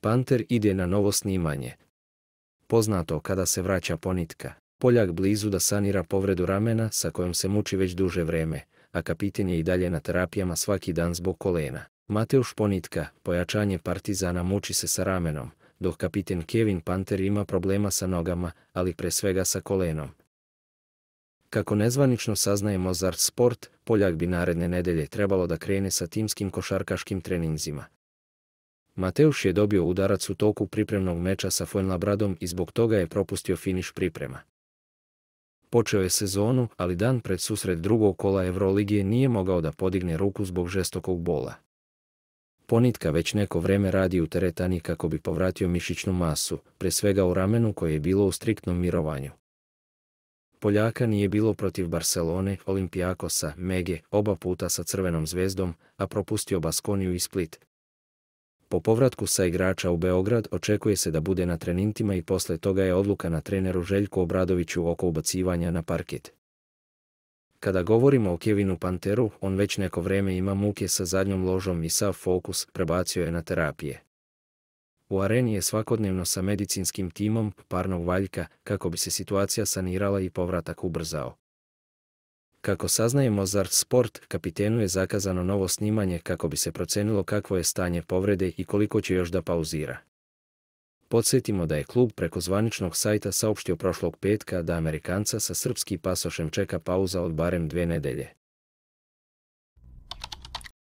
Panter ide na novo snimanje. Poznato kada se vraća Ponitka. Poljak blizu da sanira povredu ramena sa kojom se muči već duže vreme, a kapiten je i dalje na terapijama svaki dan zbog kolena. Mateusz Ponitka, pojačanje Partizana, muči se sa ramenom, dok kapiten Kevin Panter ima problema sa nogama, ali pre svega sa kolenom. Kako nezvanično saznaje Mozart Sport, Poljak bi naredne nedelje trebalo da krene sa timskim košarkaškim treninzima. Mateusz je dobio udarac u toku pripremnog meča sa Fuenlabradom i zbog toga je propustio finiš priprema. Počeo je sezonu, ali dan pred susret drugog kola Evrolige nije mogao da podigne ruku zbog žestokog bola. Ponitka već neko vreme radi u teretani kako bi povratio mišićnu masu, pre svega u ramenu koje je bilo u striktnom mirovanju. Poljaka nije bilo protiv Barcelone, Olimpijakosa, Mege, oba puta sa Crvenom zvezdom, a propustio Baskoniju i Split. Po povratku sa igrača u Beograd očekuje se da bude na trenintima i posle toga je odluka na treneru Željku Obradoviću oko ubacivanja na parket. Kada govorimo o Kevinu Panteru, on već neko vreme ima muke sa zadnjom ložom i sav fokus prebacio je na terapije. U areni je svakodnevno sa medicinskim timom parnog valjka kako bi se situacija sanirala i povratak ubrzao. Kako saznaje Mozart Sport, kapitenu je zakazano novo snimanje kako bi se procenilo kakvo je stanje povrede i koliko će još da pauzira. Podsjetimo da je klub preko zvaničnog sajta saopštio prošlog petka da Amerikanca sa srpskim pasošem čeka pauza od barem 2 nedelje.